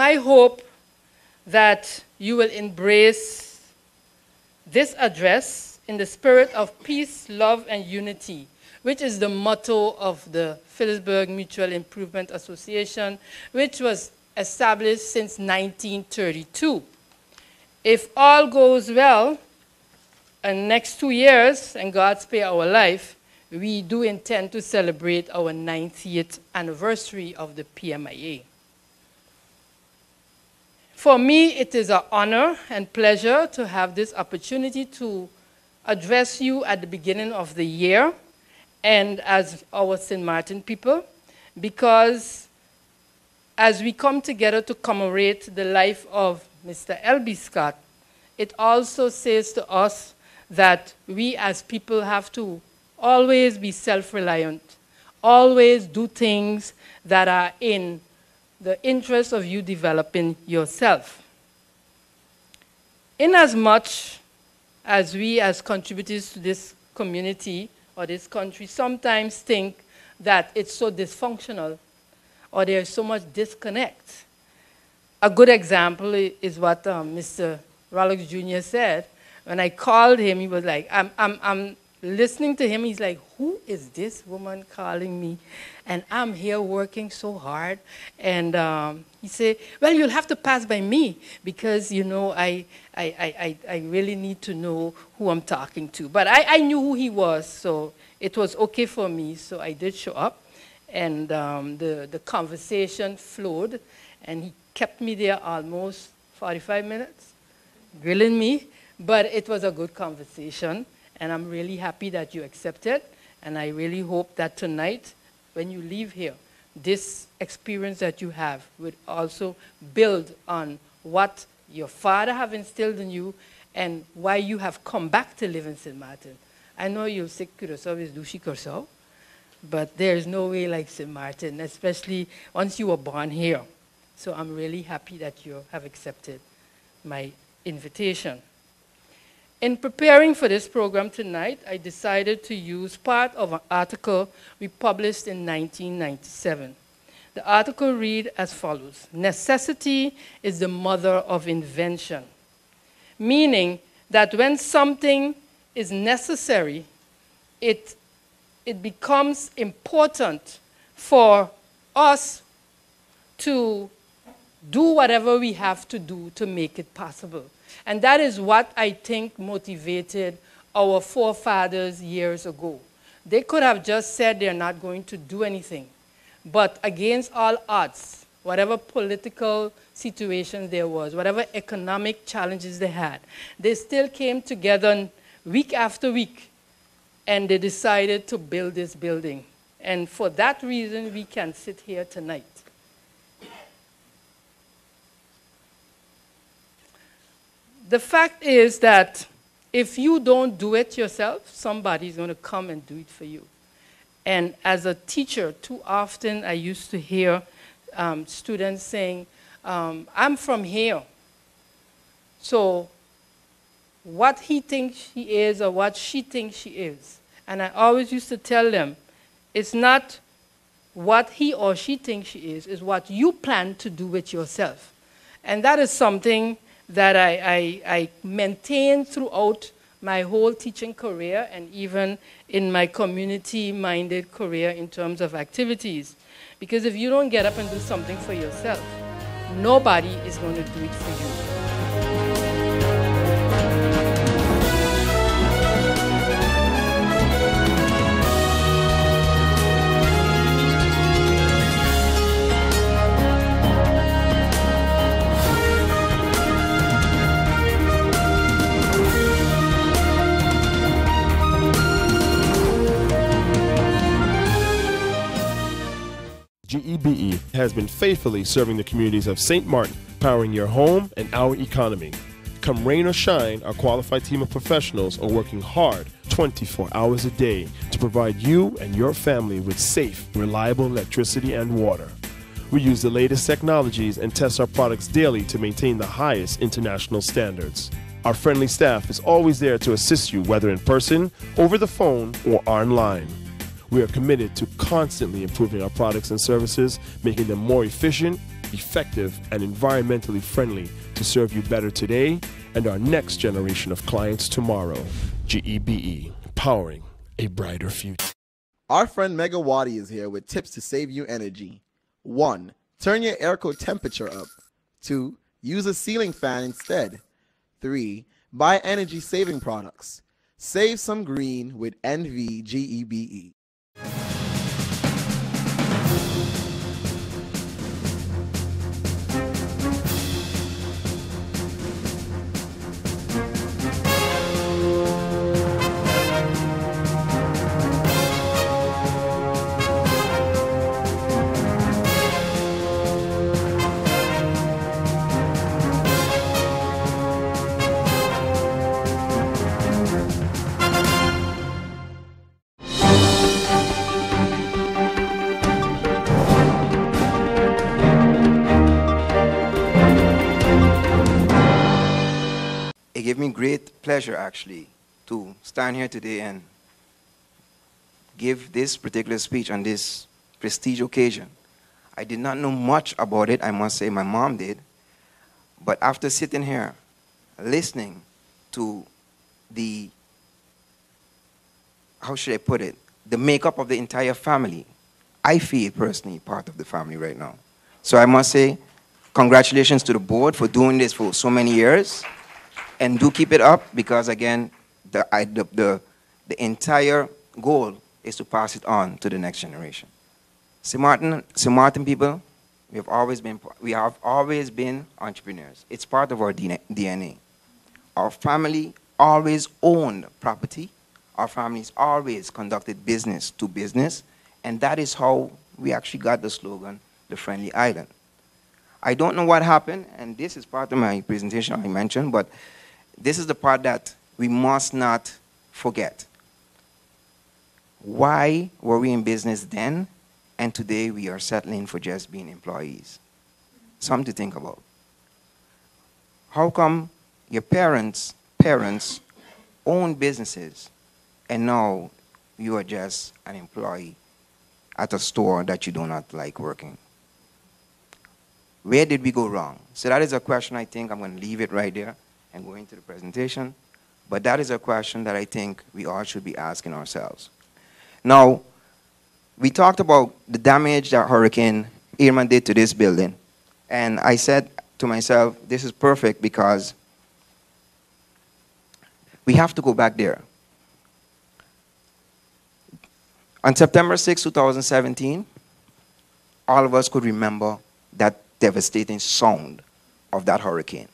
I hope that you will embrace this address in the spirit of peace, love, and unity, which is the motto of the Phillipsburg Mutual Improvement Association, which was established since 1932. If all goes well, in the next 2 years, and God spare our life, we do intend to celebrate our 90th anniversary of the PMIA. For me, it is an honor and pleasure to have this opportunity to address you at the beginning of the year and as our St. Martin people, because as we come together to commemorate the life of Mr. L.B. Scott, it also says to us that we as people have to always be self-reliant, always do things that are in the interest of you developing yourself. Inasmuch as we as contributors to this community or this country sometimes think that it's so dysfunctional or there's so much disconnect. A good example is what Mr. Rollins Jr. said. When I called him, he was like, I'm listening to him, he's like, who is this woman calling me? And I'm here working so hard. And he said, well, you'll have to pass by me because, you know, I really need to know who I'm talking to. But I knew who he was, so it was okay for me. So I did show up, and the conversation flowed, and he kept me there almost 45 minutes, grilling me. But it was a good conversation. And I'm really happy that you accepted. And I really hope that tonight, when you leave here, this experience that you have would also build on what your father have instilled in you and why you have come back to live in St. Martin. I know you'll say Curaçao is Dushi Curaçao, but there's no way like St. Martin, especially once you were born here. So I'm really happy that you have accepted my invitation. In preparing for this program tonight, I decided to use part of an article we published in 1997. The article read as follows: necessity is the mother of invention, meaning that when something is necessary, it becomes important for us to do whatever we have to do to make it possible. And that is what I think motivated our forefathers years ago. They could have just said they're not going to do anything. But against all odds, whatever political situations there was, whatever economic challenges they had, they still came together week after week, and they decided to build this building. And for that reason, we can sit here tonight. The fact is that if you don't do it yourself, somebody's going to come and do it for you. And as a teacher, too often I used to hear students saying, I'm from here. So what he thinks he is or what she thinks she is. And I always used to tell them, it's not what he or she thinks she is, it's what you plan to do with yourself. And that is something that I maintained throughout my whole teaching career and even in my community-minded career in terms of activities. Because if you don't get up and do something for yourself, nobody is going to do it for you. GEBE has been faithfully serving the communities of St. Martin, powering your home and our economy. Come rain or shine, our qualified team of professionals are working hard 24 hours a day to provide you and your family with safe, reliable electricity and water. We use the latest technologies and test our products daily to maintain the highest international standards. Our friendly staff is always there to assist you, whether in person, over the phone, or online. We are committed to constantly improving our products and services, making them more efficient, effective, and environmentally friendly to serve you better today and our next generation of clients tomorrow. GEBE, powering a brighter future. Our friend Megawati is here with tips to save you energy. 1. Turn your airco temperature up. 2. Use a ceiling fan instead. 3. Buy energy-saving products. Save some green with NVGEBE. It gave me great pleasure, actually, to stand here today and give this particular speech on this prestige occasion. I did not know much about it, I must say. My mom did. But after sitting here, listening to the, how should I put it, the makeup of the entire family, I feel personally part of the family right now. So I must say, congratulations to the board for doing this for so many years. And do keep it up, because again, the entire goal is to pass it on to the next generation. St. Martin people, we have always been entrepreneurs. It's part of our DNA. Our family always owned property. Our families always conducted business to business, and that is how we actually got the slogan, the Friendly Island. I don't know what happened, and this is part of my presentation I mentioned, but this is the part that we must not forget. Why were we in business then, and today we are settling for just being employees? Something to think about. How come your parents own businesses, and now you are just an employee at a store that you do not like working? Where did we go wrong? So that is a question. I think I'm going to leave it right there and go into the presentation. But that is a question that I think we all should be asking ourselves. Now, we talked about the damage that Hurricane Irma did to this building. And I said to myself, this is perfect because we have to go back there. On September 6, 2017, all of us could remember that devastating sound of that hurricane.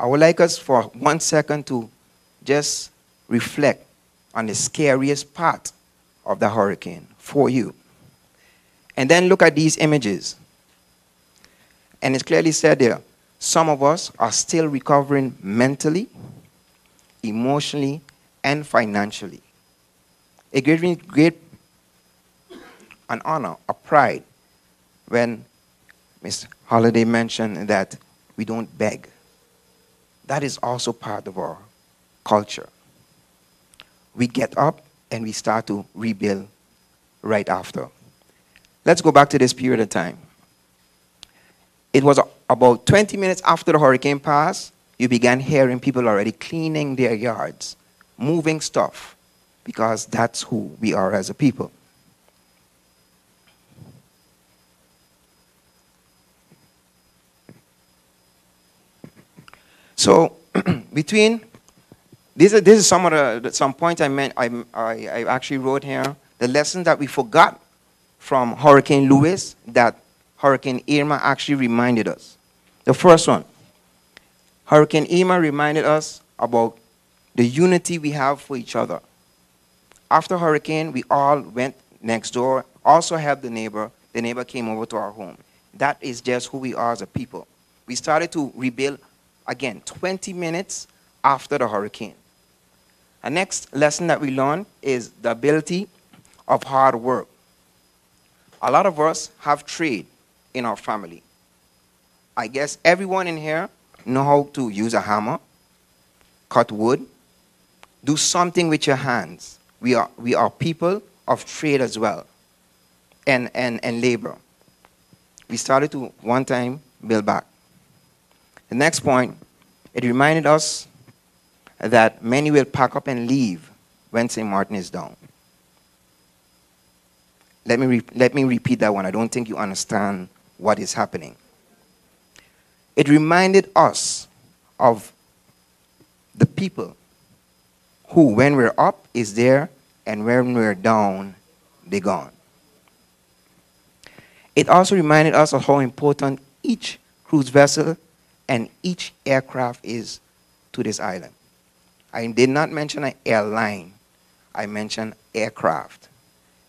I would like us for 1 second to just reflect on the scariest part of the hurricane for you. And then look at these images. And it's clearly said there, some of us are still recovering mentally, emotionally, and financially. It gives me an honor, a pride, when Ms. Holliday mentioned that we don't beg. That is also part of our culture. We get up and we start to rebuild right after. Let's go back to this period of time. It was about 20 minutes after the hurricane passed, you began hearing people already cleaning their yards, moving stuff, because that's who we are as a people. So between this is some of some points I actually wrote here. The lesson that we forgot from Hurricane Lewis that Hurricane Irma actually reminded us. The first one, Hurricane Irma reminded us about the unity we have for each other. After hurricane, we all went next door, also helped the neighbor. The neighbor came over to our home. That is just who we are as a people. We started to rebuild again 20 minutes after the hurricane. The next lesson that we learned is the ability of hard work. A lot of us have trade in our family. I guess everyone in here know how to use a hammer, cut wood, do something with your hands. We are people of trade as well, and labor. we started to one time build back. The next point, it reminded us that many will pack up and leave when St. Martin is down. Let me repeat that one. I don't think you understand what is happening. It reminded us of the people who, when we're up, is there, and when we're down, they're gone. It also reminded us of how important each cruise vessel and each aircraft is to this island. I did not mention an airline. I mentioned aircraft,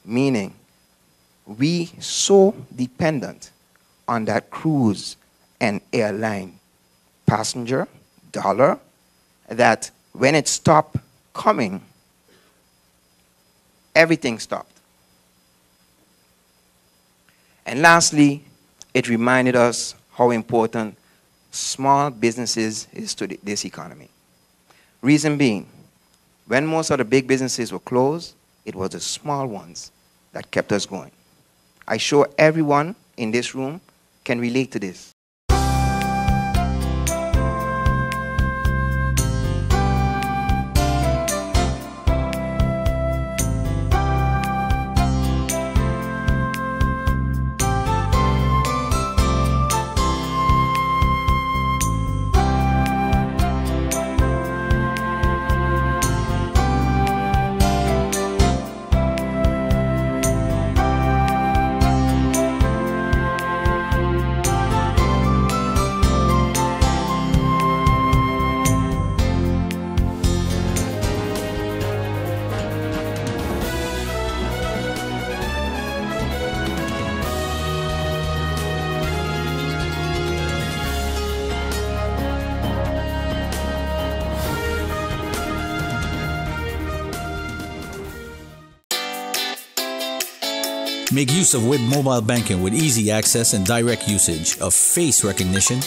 meaning we so dependent on that cruise and airline passenger dollar that when it stopped coming, everything stopped. And lastly, it reminded us how important small businesses is to this economy. Reason being, when most of the big businesses were closed, it was the small ones that kept us going. I'm sure everyone in this room can relate to this. Make use of WIB mobile banking with easy access and direct usage of face recognition,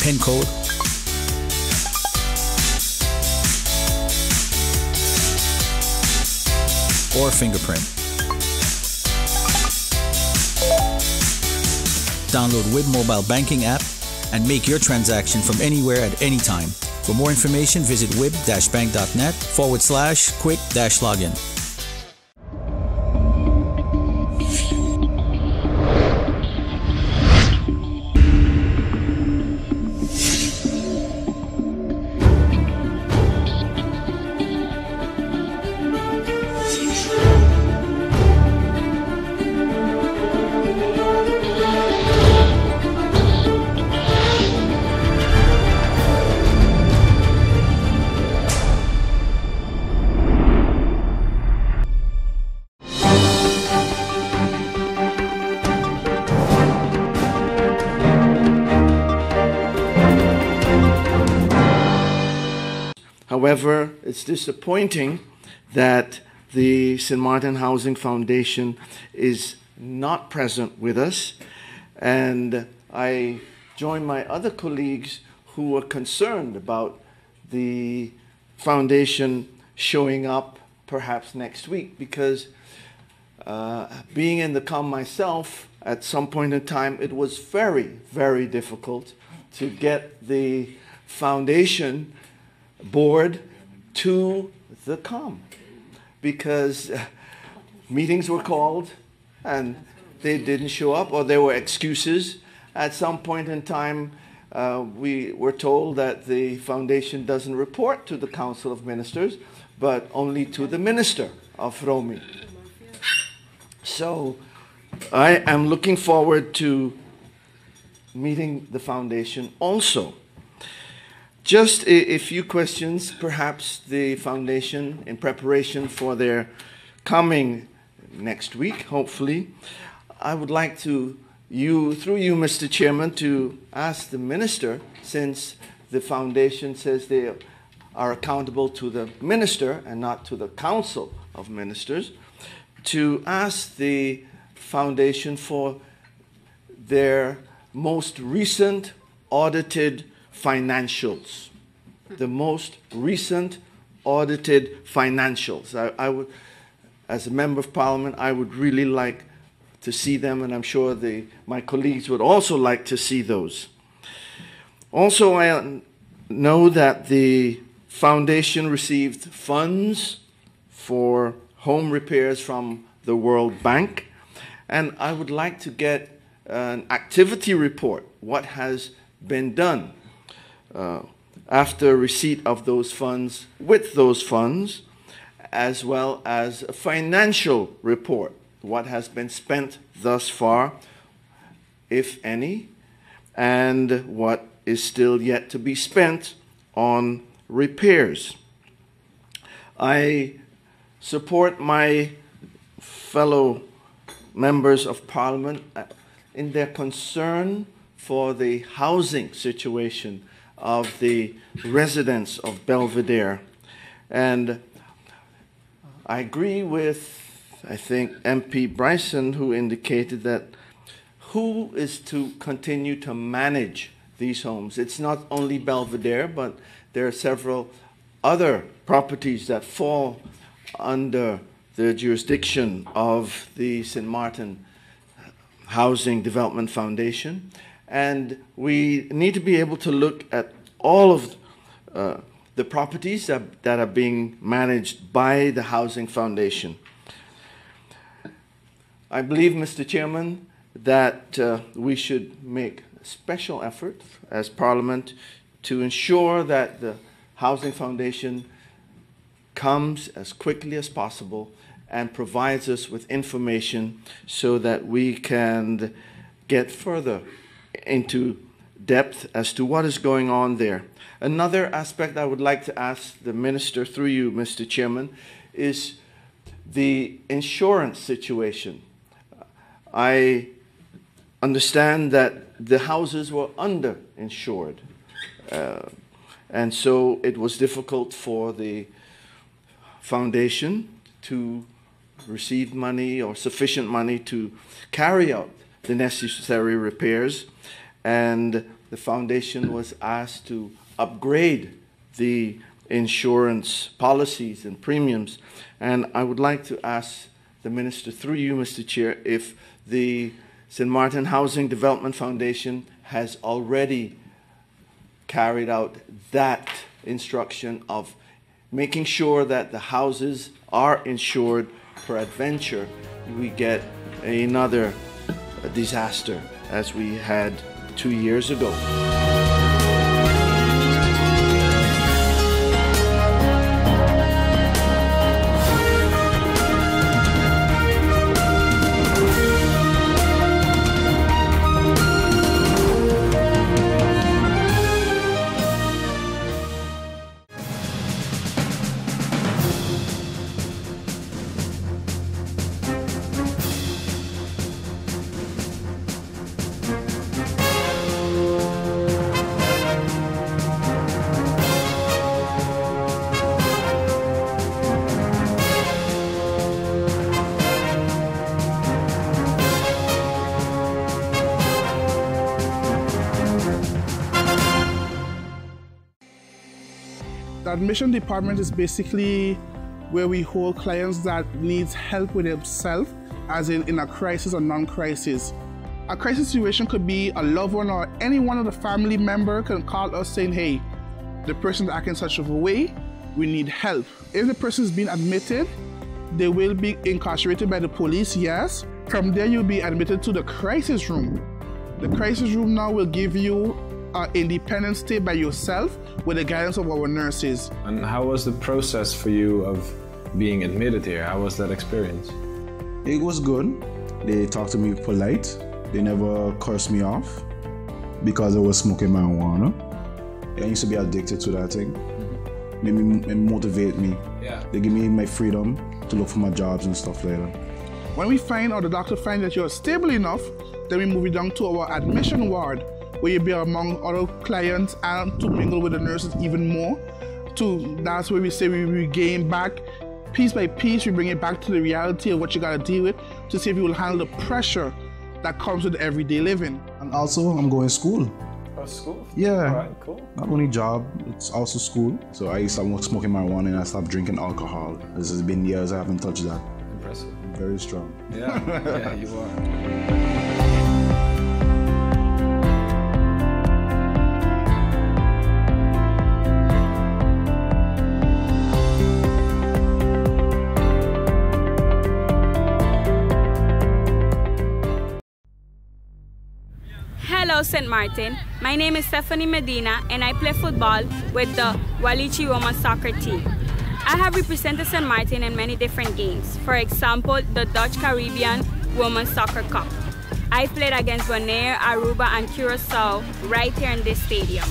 PIN code, or fingerprint. Download WIB mobile banking app and make your transaction from anywhere at any time. For more information, visit wib-bank.net/quick-login. However, it's disappointing that the St. Martin Housing Foundation is not present with us, and I join my other colleagues who were concerned about the foundation showing up perhaps next week, because being in the COM myself, at some point in time, it was very, very difficult to get the foundation board to the COM, because meetings were called and they didn't show up, or there were excuses. At some point in time, we were told that the foundation doesn't report to the Council of Ministers, but only to the Minister of Romi. So I am looking forward to meeting the foundation also. Just a few questions. Perhaps the foundation, in preparation for their coming next week, hopefully, I would like to, through you, Mr. Chairman, to ask the minister, since the foundation says they are accountable to the minister and not to the Council of Ministers, to ask the foundation for their most recent audited financials, the most recent audited financials. I would, as a member of parliament, I would really like to see them, and I'm sure my colleagues would also like to see those. Also, I know that the foundation received funds for home repairs from the World Bank, and I would like to get an activity report, what has been done after receipt of those funds, with those funds, as well as a financial report, what has been spent thus far, if any, and what is still yet to be spent on repairs. I support my fellow members of parliament in their concern for the housing situation of the residents of Belvedere. And I agree with, I think, MP Bryson, who indicated that who is to continue to manage these homes? It's not only Belvedere, but there are several other properties that fall under the jurisdiction of the St. Martin Housing Development Foundation. And we need to be able to look at all of the properties that are being managed by the Housing Foundation. I believe, Mr. Chairman, that we should make special effort as Parliament to ensure that the Housing Foundation comes as quickly as possible and provides us with information so that we can get further into depth as to what is going on there. Another aspect I would like to ask the Minister, through you, Mr. Chairman, is the insurance situation. I understand that the houses were underinsured, and so it was difficult for the foundation to receive money or sufficient money to carry out the necessary repairs, and the foundation was asked to upgrade the insurance policies and premiums. And I would like to ask the Minister, through you, Mr. Chair, if the St. Martin Housing Development Foundation has already carried out that instruction of making sure that the houses are insured peradventure we get another disaster as we had 2 years ago. The admission department is basically where we hold clients that needs help with themselves, as in a crisis or non-crisis. A crisis situation could be a loved one or any one of the family member can call us saying, hey, the person is acting in such a way, we need help. If the person is being admitted, they will be incarcerated by the police, yes. From there, you'll be admitted to the crisis room. The crisis room now will give you an independent stay by yourself with the guidance of our nurses. And how was the process for you of being admitted here? How was that experience? It was good. They talked to me polite. They never cursed me off because I was smoking marijuana. I used to be addicted to that thing. They motivate me. Yeah. They give me my freedom to look for my jobs and stuff like that. When we find, or the doctor finds that you're stable enough, then we move you down to our admission ward, where you'll be among other clients and to mingle with the nurses even more. That's where we say we regain back, piece by piece, we bring it back to the reality of what you gotta deal with to see if you will handle the pressure that comes with everyday living. And also, I'm going to school. school? Yeah. All right, cool. Not only job, it's also school. So I stopped smoking marijuana and I stopped drinking alcohol. This has been years I haven't touched that. Impressive. Very strong. Yeah, yeah, you are. Hello, St. Martin. My name is Stephanie Medina, and I play football with the Walichi Women Soccer team. I have represented St. Martin in many different games. For example, the Dutch Caribbean Women's Soccer Cup. I played against Bonaire, Aruba, and Curacao right here in this stadium.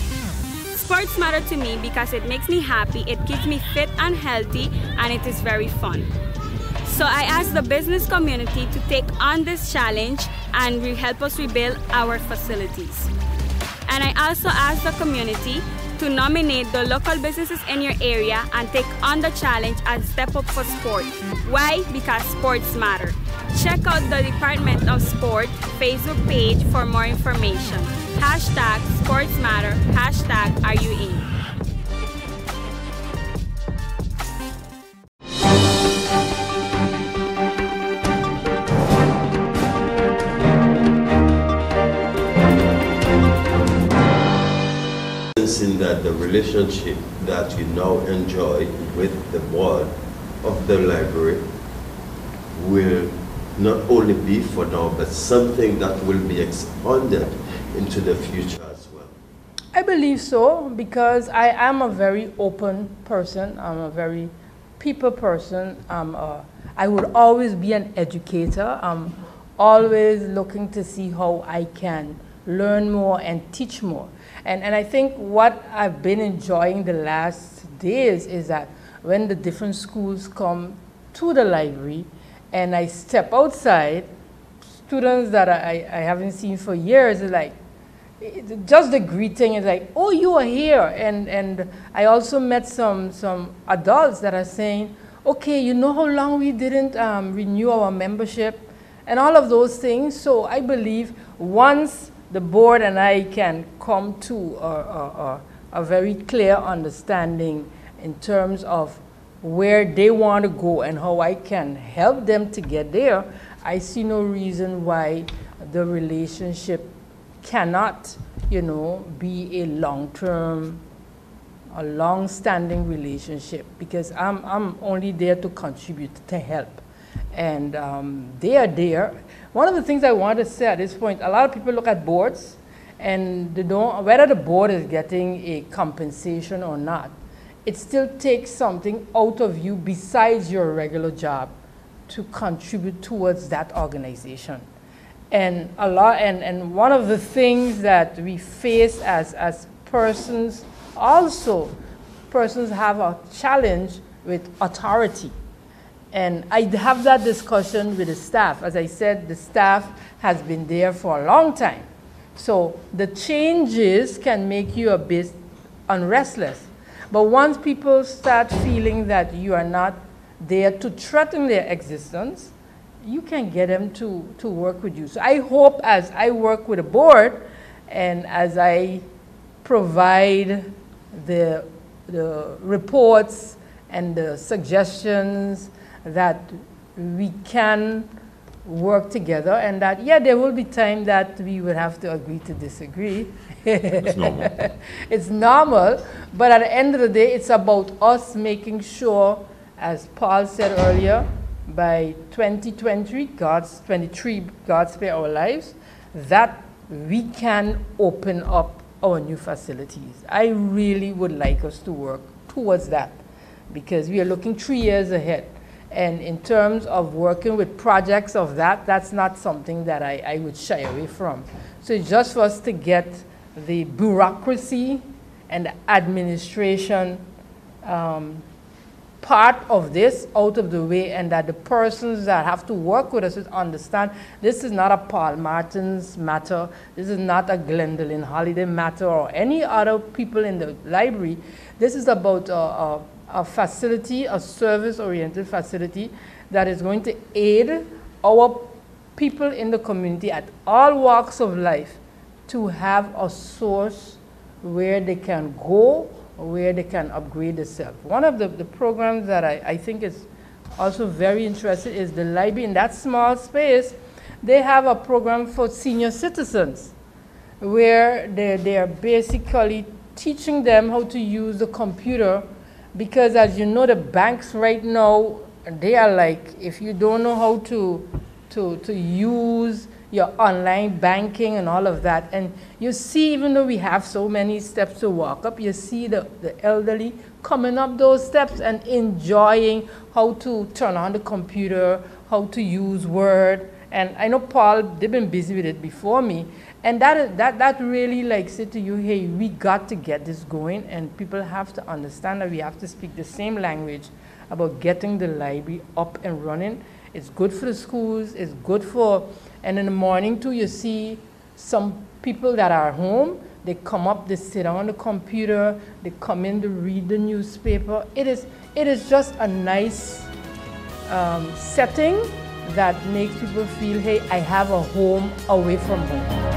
Sports matter to me because it makes me happy, it keeps me fit and healthy, and it is very fun. So I asked the business community to take on this challenge and help us rebuild our facilities. And I also asked the community to nominate the local businesses in your area and take on the challenge and step up for sport. Why? Because sports matter. Check out the Department of Sport Facebook page for more information. Hashtag sports matter, hashtag are you in? In that the relationship that you now enjoy with the board of the library will not only be for now, but something that will be expanded into the future as well? I believe so, because I am a very open person. I'm a very people person. I would always be an educator. I'm always looking to see how I can learn more and teach more. And I think what I've been enjoying the last days is that when the different schools come to the library and I step outside, students that I haven't seen for years are like, just the greeting is like, oh, you are here. And I also met some adults that are saying, okay, you know how long we didn't renew our membership and all of those things. So I believe once the board and I can come to a very clear understanding in terms of where they want to go and how I can help them to get there, I see no reason why the relationship cannot, you know, be a long-term, a long-standing relationship, because I'm only there to contribute, to help. And they are there. One of the things I want to say at this point, a lot of people look at boards and they don't, whether the board is getting a compensation or not, it still takes something out of you besides your regular job to contribute towards that organization. And and one of the things that we face as persons, also persons have a challenge with authority. And I have that discussion with the staff. As I said, the staff has been there for a long time. So the changes can make you a bit unrestless. But once people start feeling that you are not there to threaten their existence, you can get them to work with you. So I hope as I work with the board and as I provide the reports and the suggestions, that we can work together, and that, yeah, there will be time that we will have to agree to disagree. It's normal. It's normal, but at the end of the day, it's about us making sure, as Paul said earlier, by 2023, God spare our lives, that we can open up our new facilities. I really would like us to work towards that, because we are looking 3 years ahead. And in terms of working with projects of that, that's not something that I would shy away from. So it's just for us to get the bureaucracy and the administration part of this out of the way, and that the persons that have to work with us understand this is not a Paul Martin's matter, this is not a Gwendolyn Holiday matter or any other people in the library. This is about a facility, a service-oriented facility that is going to aid our people in the community at all walks of life to have a source where they can go, where they can upgrade themselves. One of the programs that I think is also very interesting is the library. In that small space, they have a program for senior citizens where they are basically teaching them how to use the computer, because as you know, the banks right now, they are like, if you don't know how to use your online banking and all of that, and you see, even though we have so many steps to walk up, you see the elderly coming up those steps and enjoying how to turn on the computer, how to use Word. And I know Paul, they've been busy with it before me, and that really like say to you, hey, we got to get this going, and people have to understand that we have to speak the same language about getting the library up and running. It's good for the schools, it's good for, and in the morning too, you see some people that are home, they come up, they sit on the computer, they come in to read the newspaper. It is just a nice setting that makes people feel, hey, I have a home away from home.